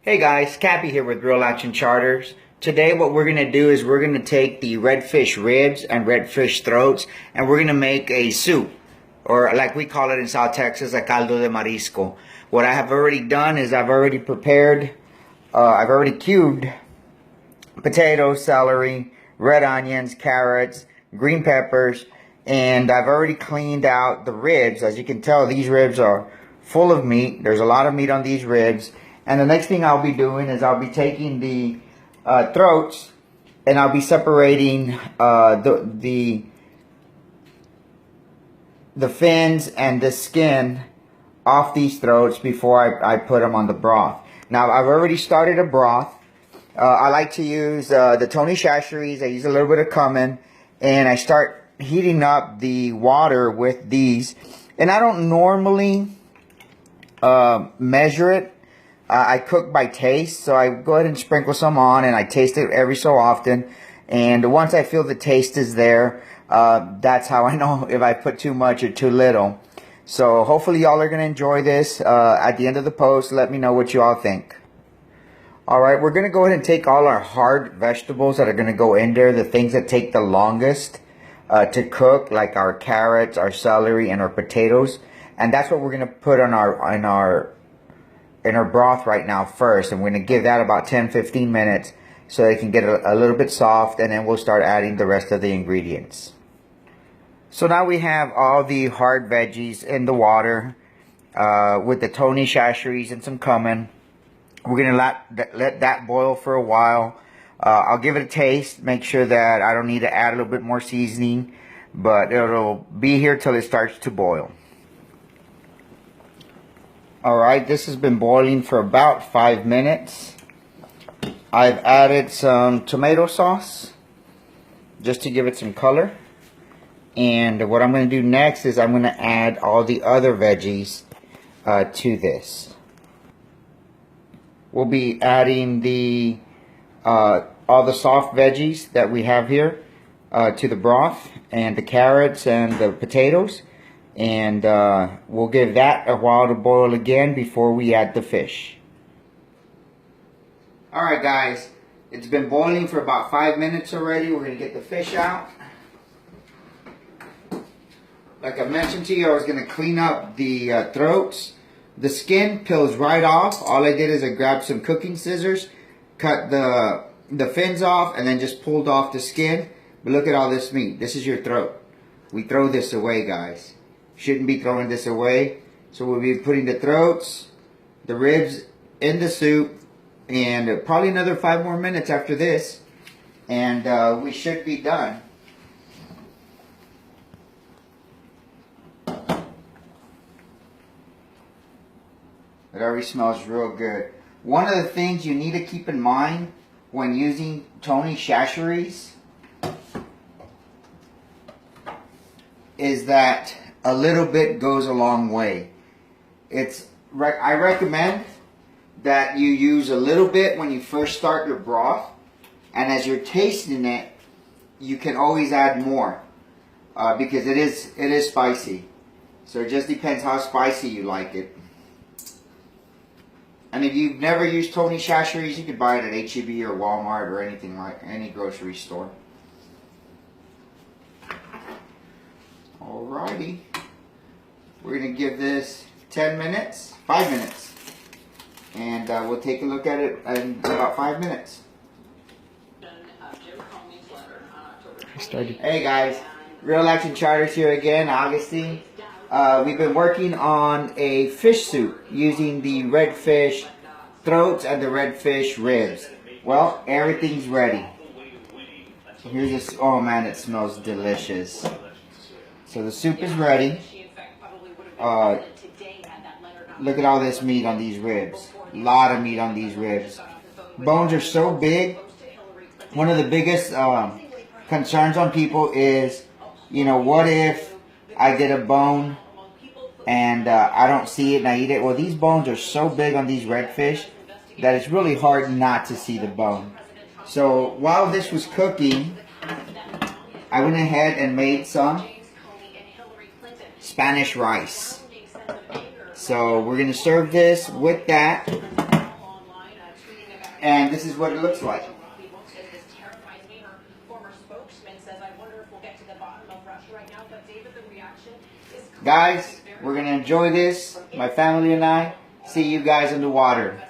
Hey guys, Cappy here with Real Action Charters. Today what we're going to do is we're going to take the redfish ribs and redfish throats and we're going to make a soup, or like we call it in South Texas, a caldo de marisco. What I have already done is I've already cubed potatoes, celery, red onions, carrots, green peppers, and I've already cleaned out the ribs. As you can tell, these ribs are full of meat. There's a lot of meat on these ribs. And the next thing I'll be doing is I'll be taking the throats and I'll be separating the fins and the skin off these throats before I put them on the broth. Now I've already started a broth. I like to use the Tony Chachere's. I use a little bit of cumin and I start heating up the water with these. And I don't normally measure it. I cook by taste, so I go ahead and sprinkle some on, and I taste it every so often. And once I feel the taste is there, that's how I know if I put too much or too little. So hopefully y'all are going to enjoy this. At the end of the post, let me know what you all think. Alright, we're going to go ahead and take all our hard vegetables that are going to go in there, the things that take the longest to cook, like our carrots, our celery, and our potatoes. And that's what we're going to put on our broth right now first, and we're going to give that about 10-15 minutes so it can get a little bit soft, and then we'll start adding the rest of the ingredients. So now we have all the hard veggies in the water with the Tony Chachere's and some cumin. We're going to let that boil for a while. I'll give it a taste, make sure that I don't need to add a little bit more seasoning, but it'll be here till it starts to boil. Alright, this has been boiling for about 5 minutes. I've added some tomato sauce just to give it some color. And what I'm going to do next is I'm going to add all the other veggies to this. We'll be adding all the soft veggies that we have here to the broth, and the carrots and the potatoes. And we'll give that a while to boil again before we add the fish. Alright guys, it's been boiling for about 5 minutes already. We're going to get the fish out. Like I mentioned to you, I was going to clean up the throats. The skin peels right off. All I did is I grabbed some cooking scissors, cut the fins off, and then just pulled off the skin. But look at all this meat. This is your throat. We throw this away, guys. Shouldn't be throwing this away. So we'll be putting the throats, the ribs in the soup, and probably another 5 more minutes after this, and we should be done. It already smells real good. One of the things you need to keep in mind when using Tony Chachere's is that a little bit goes a long way. I recommend that you use a little bit when you first start your broth, and as you're tasting it, you can always add more because it is spicy. So it just depends how spicy you like it. And if you've never used Tony Chachere's, you can buy it at H-E-B or Walmart or anything, like any grocery store. Alrighty. We're going to give this 5 minutes, and we'll take a look at it in about 5 minutes. Hey guys, Real Action Charters here again, Augustine. We've been working on a fish soup using the redfish throats and the redfish ribs. Well, everything's ready. Here's this. Oh man, it smells delicious. So the soup is ready. Look at all this meat on these ribs. A lot of meat on these ribs. Bones are so big. One of the biggest concerns on people is, you know, what if I get a bone and I don't see it and I eat it? Well, these bones are so big on these redfish that it's really hard not to see the bone. So while this was cooking, I went ahead and made some Spanish rice. So we're going to serve this with that. And this is what it looks like. Guys, we're going to enjoy this, my family and I. See you guys in the water.